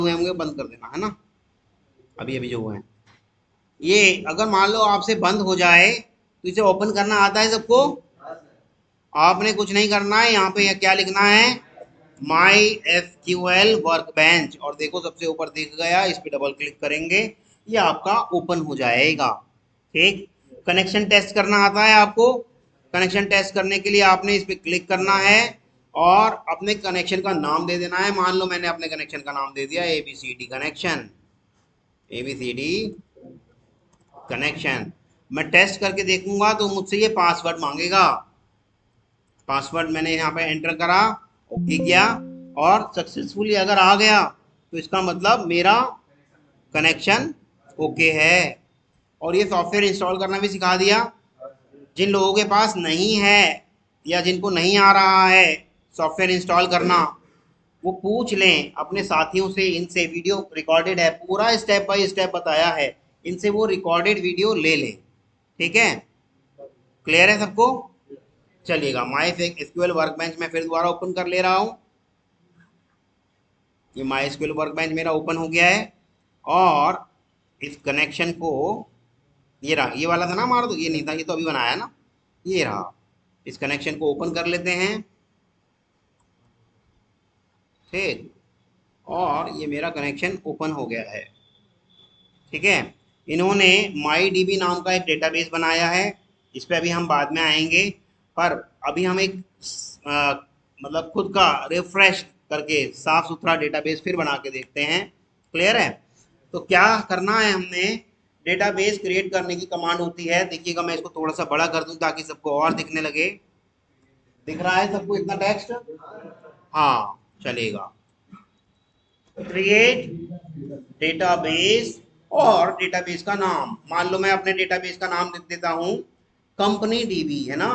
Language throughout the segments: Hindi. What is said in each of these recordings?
हुए होंगे बंद कर देना, है ना। अभी अभी जो हुए हैं ये, अगर मान लो आपसे बंद हो जाए तो इसे ओपन करना आता है सबको। आपने कुछ नहीं करना है, यहाँ पे क्या लिखना है, माई एसक्यूएल वर्कबेंच, और देखो सबसे ऊपर दिख गया, इस पे डबल क्लिक करेंगे, ये आपका ओपन हो जाएगा। ठीक। कनेक्शन टेस्ट करना आता है आपको। कनेक्शन टेस्ट करने के लिए आपने इस पे क्लिक करना है और अपने कनेक्शन का नाम दे देना है। मान लो मैंने अपने कनेक्शन का नाम दे दिया एबीसीडी कनेक्शन, एबीसीडी कनेक्शन। मैं टेस्ट करके देखूंगा तो मुझसे ये पासवर्ड मांगेगा। पासवर्ड मैंने यहाँ पे एंटर करा, ओके किया, और सक्सेसफुली अगर आ गया तो इसका मतलब मेरा कनेक्शन ओके है। और ये सॉफ्टवेयर इंस्टॉल करना भी सिखा दिया। जिन लोगों के पास नहीं है या जिनको नहीं आ रहा है सॉफ्टवेयर इंस्टॉल करना, वो पूछ लें अपने साथियों से, इनसे वीडियो रिकॉर्डेड है, पूरा स्टेप बाय स्टेप बताया है, इनसे वो रिकॉर्डेड वीडियो ले लें। ठीक है, क्लियर है सबको। चलिएगा, माई एसक्यूएल वर्कबेंच में फिर दोबारा ओपन कर ले रहा हूँ। ये माई एसक्यूएल वर्कबेंच मेरा ओपन हो गया है और इस कनेक्शन को, ये रहा, ये वाला था ना हमारा, तो ये नहीं था, ये तो अभी बनाया ना, ये रहा। इस कनेक्शन को ओपन कर लेते हैं। ठीक, और ये मेरा कनेक्शन ओपन हो गया है। ठीक है, इन्होंने माई डीबी नाम का एक डेटाबेस बनाया है, इस पे अभी हम बाद में आएंगे। पर अभी हम एक मतलब खुद का रिफ्रेश करके साफ सुथरा डेटाबेस फिर बना के देखते हैं। क्लियर है। तो क्या करना है हमने, डेटाबेस क्रिएट करने की कमांड होती है। देखिएगा, मैं इसको थोड़ा सा बड़ा कर दूं ताकि सबको और दिखने लगे। दिख रहा है सबको इतना टेक्स्ट? हाँ, चलेगा। क्रिएट डेटाबेस, और डेटाबेस का नाम मान लो, मैं अपने डेटाबेस का नाम लिख देता हूं कंपनी डीबी, है ना,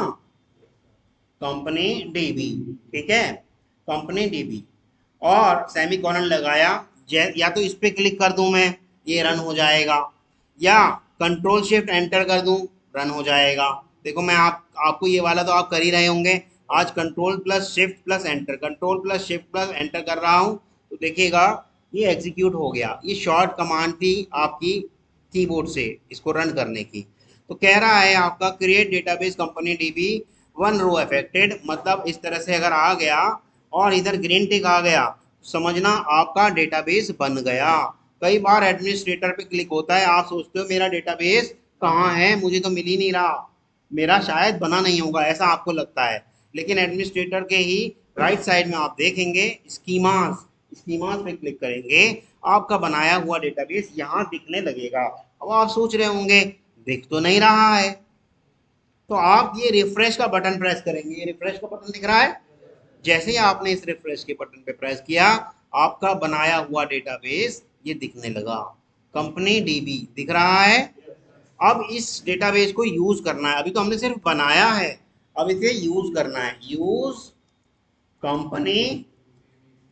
कंपनी डीबी। ठीक है, कंपनी डीबी, और सेमी कॉलन लगाया। या तो इस पे क्लिक कर दूं मैं, ये रन हो जाएगा, या कंट्रोल शिफ्ट एंटर कर दूं, रन हो जाएगा। देखो मैं आपको ये वाला तो आप कर ही रहे होंगे। आज control plus shift plus enter, control plus shift plus enter कर रहा हूं, तो देखिएगा ये एग्जीक्यूट हो गया। ये शॉर्ट कमांड थी आपकी कीबोर्ड से इसको रन करने की। तो कह रहा है आपका create database company DB, one row affected, मतलब इस तरह से अगर आ गया और इधर ग्रीन टिक आ गया, समझना आपका डेटाबेस बन गया। कई बार एडमिनिस्ट्रेटर पे क्लिक होता है, आप सोचते हो मेरा डेटाबेस कहाँ है, मुझे तो मिल ही नहीं रहा, मेरा शायद बना नहीं होगा, ऐसा आपको लगता है। लेकिन एडमिनिस्ट्रेटर के ही राइट साइड में आप देखेंगे स्कीमास, स्कीमास पे क्लिक करेंगे, आपका बनाया हुआ डेटाबेस यहाँ दिखने लगेगा। अब आप सोच रहे होंगे दिख तो नहीं रहा है, तो आप ये रिफ्रेश का बटन प्रेस करेंगे। ये रिफ्रेश का बटन दिख रहा है, जैसे ही आपने इस रिफ्रेश के बटन पे प्रेस किया, आपका बनाया हुआ डेटाबेस ये दिखने लगा, कंपनी डीबी दिख रहा है। अब इस डेटाबेस को यूज करना है, अभी तो हमने सिर्फ बनाया है, अब इसे यूज करना है, यूज कंपनी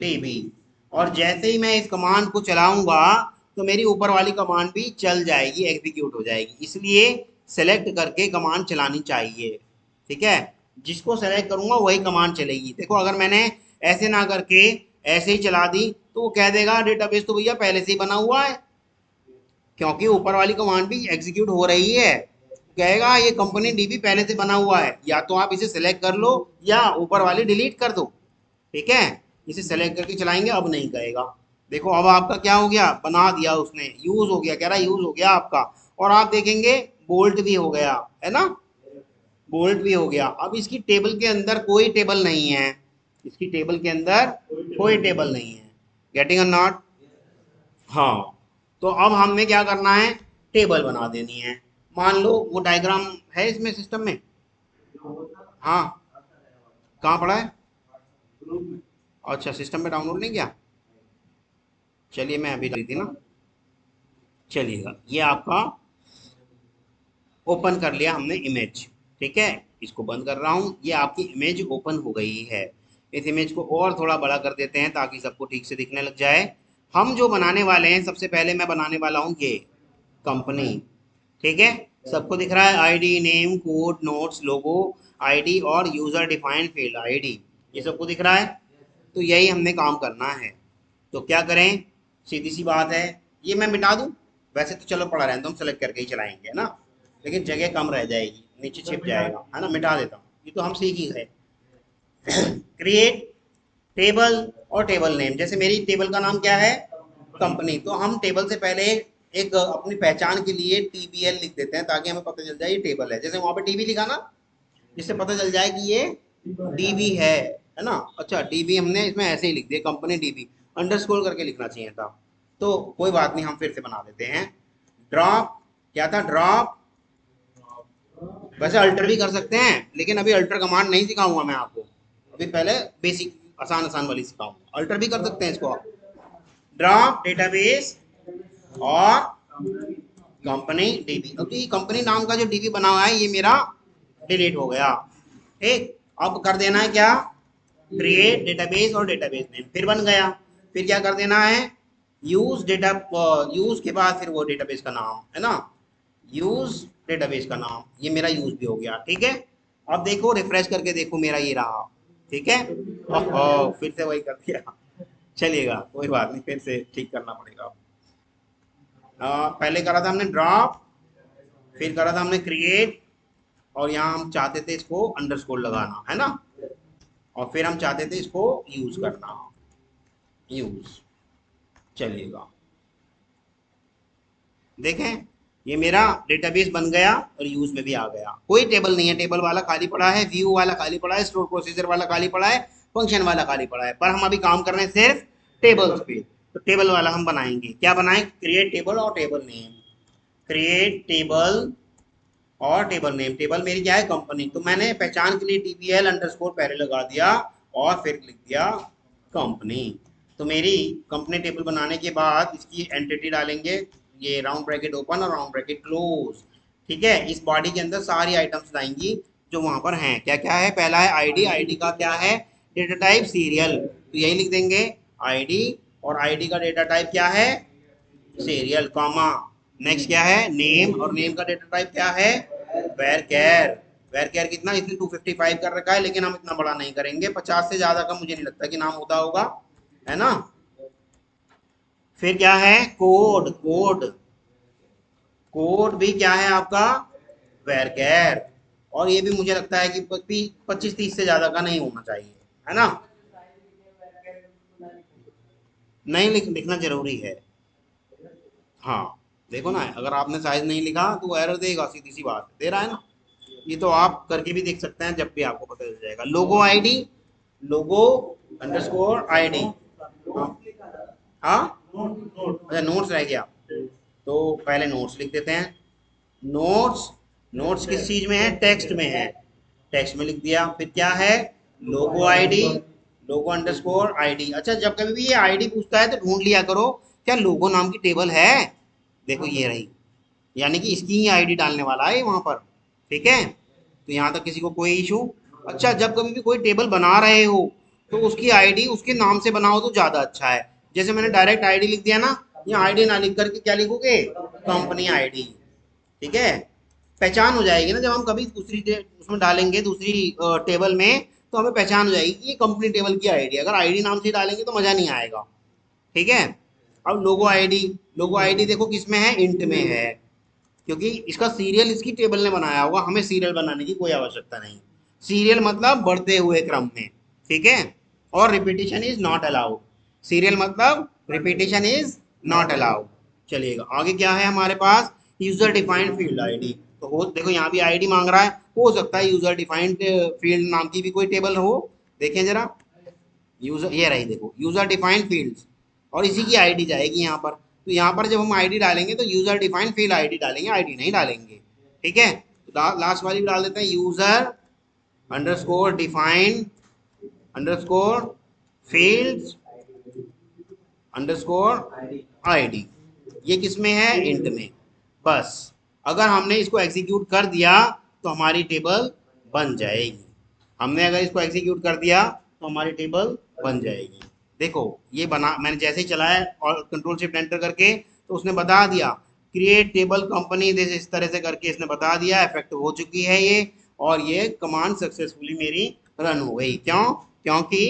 डीबी। और जैसे ही मैं इस कमांड को चलाऊंगा तो मेरी ऊपर वाली कमांड भी चल जाएगी, एग्जीक्यूट हो जाएगी। इसलिए सेलेक्ट करके कमांड चलानी चाहिए। ठीक है, जिसको सेलेक्ट करूंगा वही कमांड चलेगी। देखो अगर मैंने ऐसे ना करके ऐसे ही चला दी तो वो कह देगा डेटाबेस तो भैया पहले से ही बना हुआ है, क्योंकि ऊपर वाली कमांड भी एग्जीक्यूट हो रही है। कहेगा ये कंपनी डीबी पहले से बना हुआ है, या तो आप इसे सेलेक्ट कर लो या ऊपर वाली डिलीट कर दो। ठीक है, इसे सेलेक्ट करके चलाएंगे, अब नहीं कहेगा। देखो अब आपका क्या हो गया, बना दिया उसने, यूज हो गया, कह रहा यूज हो गया आपका। और आप देखेंगे बोल्ट भी हो गया, है ना, बोल्ट भी हो गया। अब इसकी टेबल के अंदर कोई टेबल नहीं है, इसकी टेबल के अंदर कोई टेबल नहीं है। गेटिंग और नॉट? हाँ। तो अब हमने क्या करना है, टेबल बना देनी है। मान लो वो डायग्राम है इसमें सिस्टम में, हाँ, कहाँ पड़ा है? अच्छा, सिस्टम में डाउनलोड नहीं किया। चलिए मैं अभी डाली थी ना, चलिएगा, ये आपका ओपन कर लिया हमने इमेज। ठीक है, इसको बंद कर रहा हूँ, ये आपकी इमेज ओपन हो गई है। इस इमेज को और थोड़ा बड़ा कर देते हैं ताकि सबको ठीक से दिखने लग जाए। हम जो बनाने वाले हैं, सबसे पहले मैं बनाने वाला हूँ ये कंपनी। ठीक है, सबको दिख रहा है, आईडी, नेम, कोड, नोट्स, लोगो, आईडी और यूजर डिफाइंड फील्ड आईडी, ये सबको दिख रहा है। तो यही हमने काम करना है। तो क्या करें, सीधी सी बात है। ये मैं मिटा दूं? वैसे तो चलो पड़ा रहने दो, हम सेलेक्ट करके ही चलाएंगे, है ना, लेकिन जगह कम रह जाएगी, नीचे छिप जाएगा, है ना, मिटा देता हूँ, ये तो हम सीख ही गए। क्रिएट टेबल और टेबल नेम, जैसे मेरी टेबल का नाम क्या है, कंपनी, तो हम टेबल से पहले एक अपनी पहचान के लिए टीबीएल लिख देते हैं, ताकि हमें पता चल जाए ये टेबल है। जैसे वहां पे टीबी लिखा ना, जिससे पता चल जाए कि ये डीबी है ना। अच्छा, डीबी हमने इसमें ऐसे ही लिख दिया, कंपनी डीबी, अंडरस्कोर करके लिखना चाहिए था, तो कोई बात नहीं, हम फिर से बना देते हैं। ड्रॉप, क्या था, ड्रॉप, वैसे अल्टर भी कर सकते हैं, लेकिन अभी अल्टर कमांड नहीं सिखाऊंगा मैं आपको, अभी पहले बेसिक आसान आसान वाली सिखाऊंगा। अल्टर भी कर सकते हैं इसको आप। ड्रॉप डेटाबेस और कंपनी डीबी, क्योंकि कंपनी नाम का जो डीबी बना हुआ है ये मेरा डिलीट हो गया। ठीक, अब कर देना है क्या, क्रिएट डेटाबेस और डेटाबेस नेम, फिर बन गया। फिर क्या कर देना है, यूज डेटा, यूज के बाद फिर वो डेटाबेस का नाम, है ना, यूज डेटाबेस का नाम, ये मेरा यूज भी हो गया। ठीक है, अब देखो रिफ्रेश करके देखो, मेरा ये रहा। ठीक है, ओहो फिर से वही कर दिया, चलिएगा कोई बात नहीं, फिर से ठीक करना पड़ेगा। पहले करा था हमने ड्रॉप, फिर करा था हमने क्रिएट, और यहाँ हम चाहते थे इसको अंडरस्कोर लगाना, है ना, और फिर हम चाहते थे इसको यूज करना, यूज, चलिएगा देखें, ये मेरा डेटाबेस बन गया और यूज में भी आ गया। कोई टेबल नहीं है, टेबल वाला खाली पड़ा है, व्यू वाला खाली पड़ा है, स्टोर प्रोसीजर वाला खाली पड़ा है, फंक्शन वाला खाली पड़ा है, पर हम अभी काम कर रहे हैं सिर्फ टेबल्स पे। तो टेबल वाला हम बनाएंगे, क्या बनाएं, क्रिएट टेबल और टेबल नेम, क्रिएट टेबल और टेबल नेम। टेबल मेरी क्या है, कंपनी, तो मैंने पहचान के लिए टीबीएल अंडरस्कोर पहले लगा दिया और फिर लिख दिया कंपनी। तो मेरी कंपनी टेबल बनाने के बाद इसकी एंटिटी डालेंगे, ये राउंड ब्रैकेट ओपन और राउंड ब्रैकेट क्लोज। ठीक है, इस बॉडी के अंदर सारी आइटम्स लाएंगी जो वहां पर हैं। क्या क्या है, पहला है आईडी, आईडी का क्या है, डेटा टाइप सीरियल, तो यही लिख देंगे आईडी, और आईडी का डेटा टाइप क्या है, सीरियल, कॉमा। नेक्स्ट क्या है, नेम, और नेम का डेटा टाइप क्या है, वेर कैर। वेर कैर कितना, इसने 255 कर रखा है, लेकिन हम इतना बड़ा नहीं करेंगे, 50 से ज्यादा का मुझे नहीं लगता कि नाम होता होगा, है ना। फिर क्या है, कोड, कोड, कोड भी क्या है आपका, वेर कैर, और ये भी मुझे लगता है कि 25-30 से ज्यादा का नहीं होना चाहिए, है ना, नहीं लिखना जरूरी है। हाँ, देखो ना, अगर आपने साइज नहीं लिखा तो वो एरर देगा, सीधी सी बात है, दे रहा है ना। ये तो आप करके भी देख सकते हैं, जब भी आपको पता चल जाएगा। लोगो आईडी, लोगो अंडरस्कोर आईडी, हाँ, अच्छा नोट्स रह गया, तो पहले नोट्स लिख देते हैं। नोट्स, नोट्स किस चीज में है, टेक्स्ट में है, टेक्स्ट में लिख दिया। फिर क्या है, लोगो आईडी, लोगो अंडरस्कोर आईडी। अच्छा, जब कभी भी ये आईडी पूछता है तो ढूंढ लिया करो, क्या लोगो नाम की टेबल है, देखो ये रही, यानी कि इसकी ही आईडी डालने वाला है वहां पर। ठीक है, तो यहाँ तक किसी को कोई इशू। अच्छा, जब कभी भी कोई टेबल बना रहे हो तो उसकी आईडी उसके नाम से बनाओ तो ज्यादा अच्छा है। जैसे मैंने डायरेक्ट आईडी लिख दिया ना, यहाँ आईडी ना लिख करके क्या लिखोगे, कंपनी आईडी। ठीक है, पहचान हो जाएगी ना, जब हम कभी दूसरी उसमें डालेंगे, दूसरी टेबल में, तो हमें पहचान हो जाएगी कि ये कंपनी टेबल की आईडी। अगर आईडी नाम से डालेंगे तो मजा नहीं आएगा। ठीक है, अब लोगो आईडी, लोगो आईडी देखो किस में है, इंट में है, क्योंकि इसका सीरियल इसकी टेबल ने बनाया होगा, हमें सीरियल बनाने की कोई आवश्यकता नहीं। सीरियल मतलब बढ़ते हुए क्रम में। ठीक है, और repetition is not allowed, serial मतलब रिपीटिशन इज नॉट अलाउड। चलिएगा आगे क्या है हमारे पास, यूजर डिफाइंड फील्ड आईडी, तो हो देखो यहाँ भी आईडी मांग रहा है, हो सकता है यूजर डिफाइंड फील्ड नाम की भी कोई टेबल हो, देखें जरा, यूजर, ये रही देखो, यूजर डिफाइंड फील्ड्स, और इसी की आईडी जाएगी यहाँ पर। तो यहाँ पर जब हम आईडी डालेंगे तो यूजर डिफाइंड फील्ड आईडी डालेंगे, आईडी नहीं डालेंगे। ठीक है, तो लास्ट वाली डाल देते हैं, user underscore defined underscore fields underscore ID, ये किस में है, इंट में। बस, अगर हमने इसको एग्जीक्यूट कर दिया तो हमारी टेबल बन जाएगी। हमने अगर इसको एग्जीक्यूट कर दिया तो हमारी टेबल बन जाएगी। देखो ये बना, मैंने जैसे ही चलाया और कंट्रोल शिफ्ट एंटर करके, तो उसने बता दिया क्रिएट टेबल कंपनी, इस तरह से करके इसने बता दिया, इफेक्ट हो चुकी है ये, और ये कमांड सक्सेसफुली मेरी रन हो गई। क्यों, क्योंकि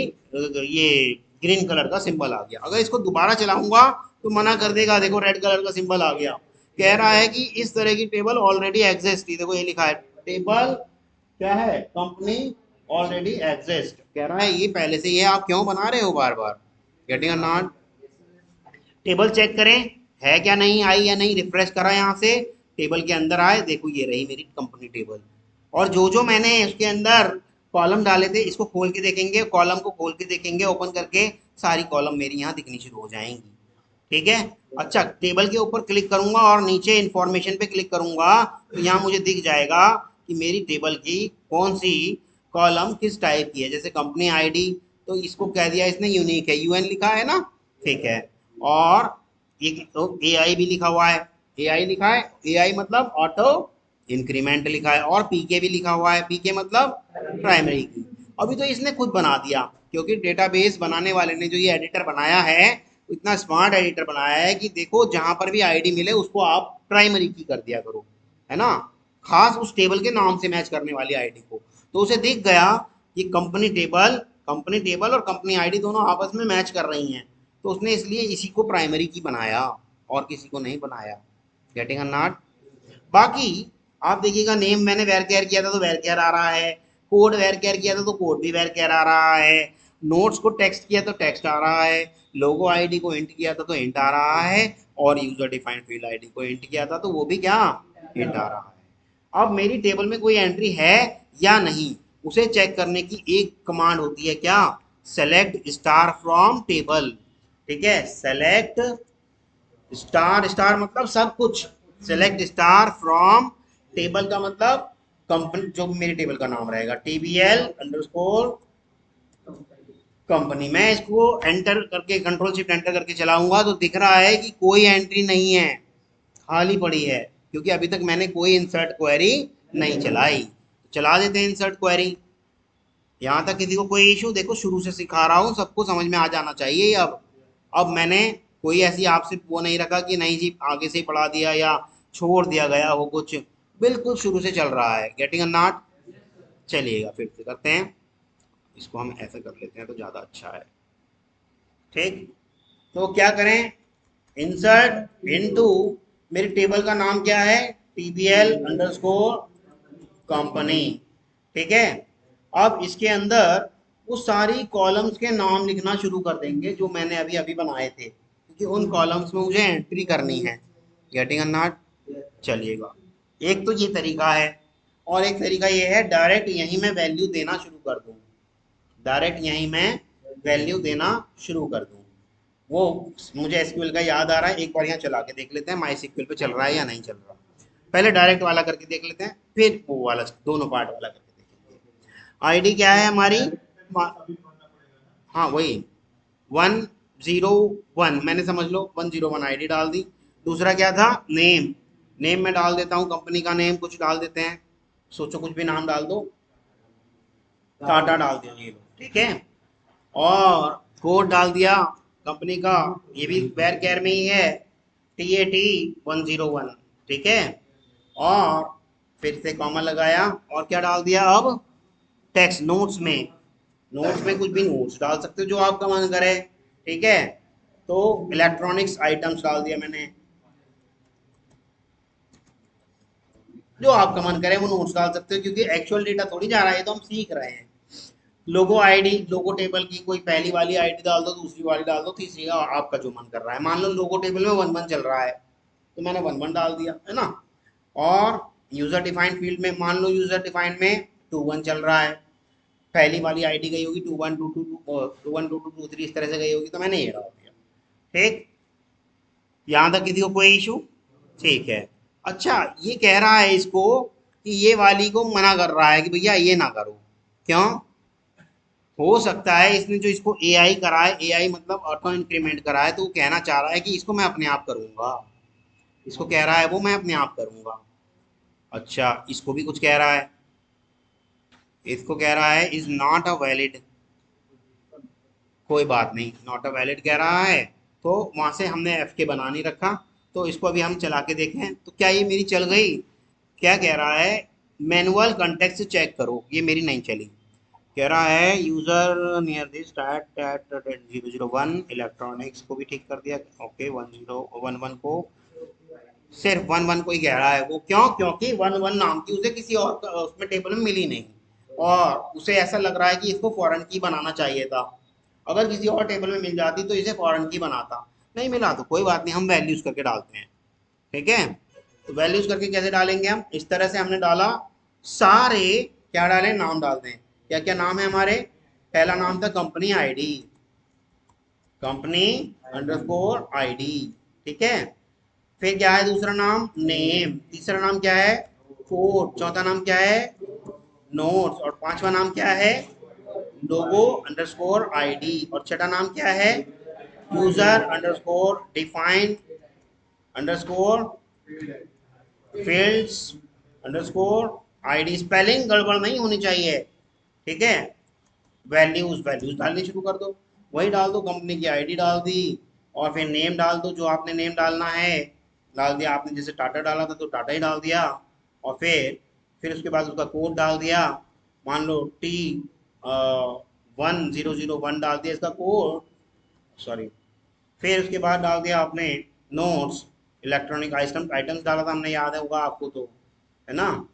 ये ग्रीन कलर का सिंबल आ गया। अगर इसको दोबारा चलाऊंगा तो मना कर देगा। देखो रेड कलर का सिंबल आ गया। कह रहा है कि इस तरह की टेबल ऑलरेडी एग्जिस्ट। देखो ये लिखा है टेबल क्या है, कंपनी ऑलरेडी एग्जिस्ट। कह रहा है ये पहले से, ये आप क्यों बना रहे हो बार बार। गेटिंग और नॉट। टेबल चेक करें है क्या, नहीं आई या नहीं, रिफ्रेश करा यहाँ से, टेबल के अंदर आए, देखो ये रही मेरी कंपनी टेबल। और जो जो मैंने उसके अंदर कॉलम डाले थे इसको खोल के देखेंगे, कॉलम को खोल के देखेंगे ओपन करके, सारी कॉलम मेरी यहाँ दिखनी शुरू हो जाएंगी। ठीक है। अच्छा, टेबल के ऊपर क्लिक करूंगा और नीचे इंफॉर्मेशन पे क्लिक करूंगा तो यहाँ मुझे दिख जाएगा कि मेरी टेबल की कौन सी कॉलम किस टाइप की है। जैसे कंपनी आईडी, तो इसको कह दिया इसने यूनिक है, यूएन लिखा है ना, ठीक है। और ये तो ए आई भी लिखा हुआ है, ए आई लिखा है, ए आई मतलब ऑटो इंक्रीमेंट लिखा है, और पीके भी लिखा हुआ है, पीके मतलब प्राइमरी की। अभी तो इसने खुद बना दिया, क्योंकि डेटाबेस बनाने वाले ने जो ये एडिटर बनाया है, इतना स्मार्ट एडिटर बनाया है कि देखो जहां पर भी आईडी मिले उसको आप प्राइमरी की कर दिया करो, है ना, खास उस टेबल के नाम से मैच करने वाली आईडी को। तो उसे दिख गया कि कंपनी टेबल और कंपनी आईडी दोनों आपस में मैच कर रही हैं, तो उसने इसलिए इसी को प्राइमरी की बनाया और किसी को नहीं बनाया। Getting a not. बाकी आप देखिएगा, नेम मैंने वेर केयर किया था तो वेर केयर आ रहा है, कोड वेर केयर किया था तो कोड भी वेर केयर आ रहा है, नोट्स को टेक्स्ट किया तो टेक्स्ट आ रहा है, लोगो आईडी को इंट किया था तो इंट आ रहा है, और यूजर डिफाइंड फील्ड आईडी को इंट किया था तो वो भी क्या, इंट आ रहा है। अब मेरी टेबल में कोई एंट्री है या नहीं, उसे चेक करने की एक कमांड होती है क्या, सेलेक्ट स्टार फ्रॉम टेबल। ठीक है, सेलेक्ट स्टार, स्टार मतलब सब कुछ, सेलेक्ट स्टार फ्रॉम टेबल का मतलब कंपनी, जो मेरी टेबल का नाम रहेगा टीबीएल अंडरस्कोर कंपनी। मैं इसको एंटर करके, कंट्रोल शिफ्ट एंटर करके चलाऊंगा तो दिख रहा है कि कोई एंट्री नहीं है, खाली पड़ी है, क्योंकि अभी तक मैंने कोई इंसर्ट क्वेरी नहीं चलाई। चला देते हैं इंसर्ट क्वेरी। यहाँ तक किसी को कोई इशू, देखो शुरू से सिखा रहा हूँ, सबको समझ में आ जाना चाहिए। अब मैंने कोई ऐसी आपसे वो नहीं रखा कि नहीं जी आगे से ही पढ़ा दिया या छोड़ दिया गया हो कुछ, बिल्कुल शुरू से चल रहा है। Getting a not. चलिएगा फिर से करते हैं, इसको हम ऐसे कर लेते हैं तो ज़्यादा अच्छा है। ठीक, तो क्या करें, इंसर्ट इनटू, मेरी टेबल का नाम क्या है, टीबीएल अंडरस्कोर कंपनी। ठीक है। अब इसके अंदर वो सारी कॉलम्स के नाम लिखना शुरू कर देंगे जो मैंने अभी अभी बनाए थे, क्योंकि उन कॉलम्स में मुझे एंट्री करनी है। Getting a not. चलिएगा, एक तो ये तरीका है, और एक तरीका ये है डायरेक्ट यहीं मैं वैल्यू देना शुरू कर दूँ, डायरेक्ट यहीं मैं वैल्यू देना शुरू कर दूँ। वो मुझे एसक्यूएल का याद आ रहा है, एक बार यहाँ चला के देख लेते हैं माई सीक्वल पे चल रहा है या नहीं चल रहा। पहले डायरेक्ट वाला करके देख लेते हैं, फिर वो वाला दोनों पार्ट वाला करके देखेंगे। आईडी क्या है हमारी, हाँ वही 101, मैंने समझ लो 101 आईडी डाल दी। दूसरा क्या था, नेम, नेम में डाल देता हूँ कंपनी का नेम कुछ डाल देते हैं, सोचो कुछ भी नाम डाल दो, टाटा डाल दीजिए, ठीक है। और कोड डाल दिया कंपनी का, ये भी वेर केयर में ही है, TAT101, ठीक है। और फिर से कॉमा लगाया, और क्या डाल दिया अब, टेक्स्ट नोट्स में, नोट्स में कुछ भी नोट्स डाल सकते हो जो आपका मन करे, ठीक है। तो इलेक्ट्रॉनिक्स आइटम्स डाल दिया मैंने, जो आपका मन करे वो नोट्स डाल सकते हो, क्योंकि एक्चुअल डेटा थोड़ी जा रहा है, तो हम सीख रहे हैं। लोगो आईडी, लोगो टेबल की कोई पहली वाली आईडी डाल दो, दूसरी वाली डाल दो, तीसरी का आपका जो मन कर रहा है। मान लो लोगो टेबल में 1 1 चल रहा है तो मैंने 1 1 डाल दिया, है ना। और यूजर डिफाइंड फील्ड में मान लो यूजर डिफाइंड में 2 1 चल रहा है, पहली वाली आईडी गई होगी 2 1 2 2 2 1 2 2 3 इस तरह से गई होगी, तो मैंने ये डाल दिया। ठीक, यहाँ तक किसी को कोई इशू, ठीक है। अच्छा, ये कह रहा है इसको कि ये वाली को मना कर रहा है कि भैया ये ना करो, क्यों, हो सकता है इसने जो इसको एआई करा है, एआई मतलब ऑटो इंक्रीमेंट करा है, तो वो कहना चाह रहा है कि इसको मैं अपने आप करूंगा, इसको कह रहा है वो मैं अपने आप करूंगा। अच्छा, इसको भी कुछ कह रहा है, इसको कह रहा है इज नॉट अ वैलिड, कोई बात नहीं, नॉट अ वैलिड कह रहा है, तो वहां से हमने एफ के बना नहीं रखा। तो इसको अभी हम चला के देखें तो क्या ये मेरी चल गई, क्या कह रहा है, मैनुअल कंटेक्स्ट चेक करो, ये मेरी नहीं चली। कह रहा है user near this at at 001 electronics को भी ठीक कर दिया। ओके 1011 को सिर्फ 11 को ही कह रहा है वो, क्यों? क्योंकि 11 नाम की उसे किसी और उसमें टेबल में मिली नहीं, और उसे ऐसा लग रहा है कि इसको फॉरेन की बनाना चाहिए था। अगर किसी और टेबल में मिल जाती तो इसे फॉरेन की बनाता, नहीं मिला तो कोई बात नहीं, हम वैल्यूज करके डालते हैं। ठीक है, तो वैल्यूज करके कैसे डालेंगे हम? इस तरह से हमने डाला, सारे क्या डालें, नाम डालते हैं। क्या क्या नाम है हमारे? पहला नाम था company ID, company underscore ID. ठीक है, फिर क्या है दूसरा नाम? नेम। तीसरा नाम क्या है? कोड। चौथा नाम क्या है? नोट्स। और पांचवा नाम क्या है? लोगो अंडरस्कोर आईडी। और छठा नाम क्या है? User underscore define underscore fields underscore ID. Spelling गड़बड़ नहीं होनी चाहिए। ठीक है, वैल्यूज वैल्यूज डालनी शुरू कर दो, वही डाल दो, कंपनी की आईडी डाल दी, और फिर नेम डाल दो, जो आपने नेम डालना है डाल दिया आपने, जैसे टाटा डाला था तो टाटा ही डाल दिया। और फिर उसके बाद उसका कोड डाल दिया, मान लो टी 1001 डाल दिया इसका कोड, सॉरी। फिर उसके बाद डाल दिया आपने नोट्स, इलेक्ट्रॉनिक आइटम्स डाला था हमने, याद है होगा आपको तो, है ना,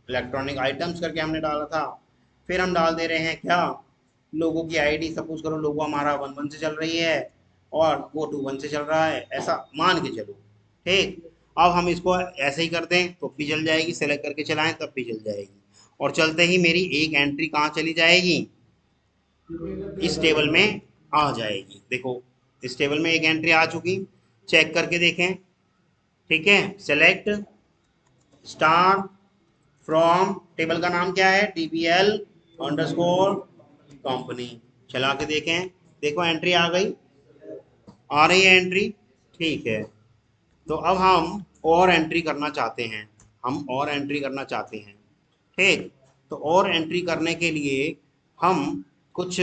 इलेक्ट्रॉनिक आइटम्स करके हमने डाला था। फिर हम डाल दे रहे हैं क्या? लोगों की आईडी, सपोज करो लोगो हमारा 11 से चल रही है और वो 21 से चल रहा है, ऐसा मान के चलो। ठीक, अब हम इसको ऐसे ही कर दें तो भी चल जाएगी, सेलेक्ट करके चलाएं तब भी चल जाएगी। और चलते ही मेरी एक एंट्री कहाँ चली जाएगी? इस टेबल में आ जाएगी। देखो, इस टेबल में एक एंट्री आ चुकी, चेक करके देखें। ठीक है, सेलेक्ट स्टार फ्रॉम, टेबल का नाम क्या है? DBL underscore company. चला के देखें, देखो एंट्री आ गई, आ रही है एंट्री। ठीक है, तो अब हम और एंट्री करना चाहते हैं, हम और एंट्री करना चाहते हैं। ठीक, तो और एंट्री करने के लिए हम कुछ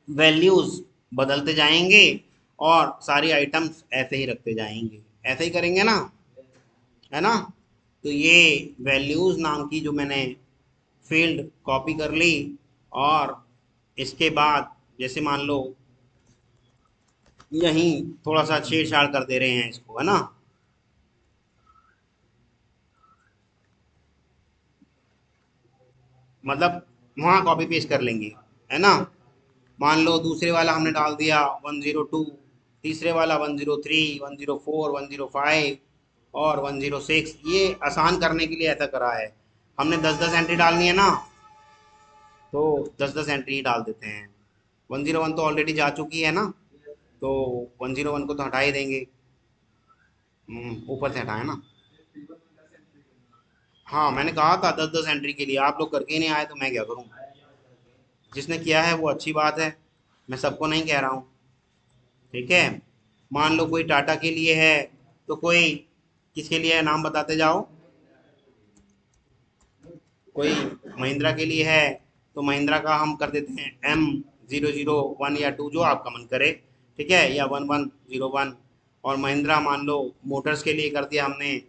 वैल्यूज बदलते जाएंगे और सारी आइटम्स ऐसे ही रखते जाएंगे, ऐसे ही करेंगे ना, है ना। तो ये वैल्यूज नाम की जो मैंने फील्ड कॉपी कर ली, और इसके बाद जैसे मान लो यहीं थोड़ा सा छेड़छाड़ कर दे रहे हैं इसको, है ना। मतलब वहाँ कॉपी पेस्ट कर लेंगे, है ना। मान लो दूसरे वाला हमने डाल दिया 102, तीसरे वाला 103, 104, 105 और 106। ये आसान करने के लिए ऐसा करा है, हमने 10-10 एंट्री डालनी है ना, तो 10-10 एंट्री डाल देते हैं। 101 तो ऑलरेडी जा चुकी है ना, तो 101 को तो हटा ही देंगे। ऊपर से हटाए ना। हाँ, मैंने कहा था 10-10 एंट्री के लिए, आप लोग करके ही नहीं आए तो मैं क्या करूँ। जिसने किया है वो अच्छी बात है, मैं सबको नहीं कह रहा हूँ। ठीक है, मान लो कोई टाटा के लिए है, तो कोई किसके लिए है नाम बताते जाओ। कोई महिंद्रा के लिए है, तो महिंद्रा का हम कर देते हैं M001 या 2, जो आपका मन करे। ठीक है, या 1101। और महिंद्रा मान लो मोटर्स के लिए कर दिया हमने,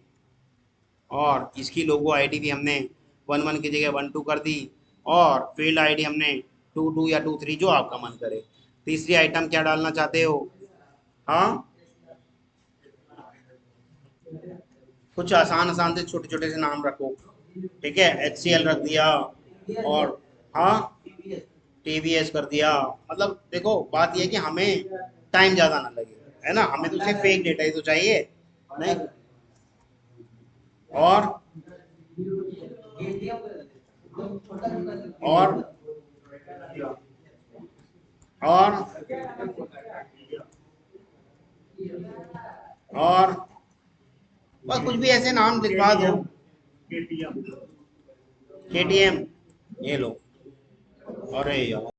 और इसकी लोगो आईडी भी हमने 11 की जगह 12 कर दी, और फील्ड आईडी हमने 22 या 23, जो आपका मन करे। तीसरी आइटम क्या डालना चाहते हो? हाँ, कुछ आसान आसान से छोटे छोटे से नाम रखो। ठीक है, HCL रख दिया, और हाँ TVS कर दिया। मतलब देखो बात यह है कि हमें टाइम ज़्यादा ना लगे, है ना, हमें तो सिर्फ फेक डेटा ही तो चाहिए। नहीं, और और और और बस कुछ भी ऐसे नाम लिखवा दो। KTM, ये लो। अरे यार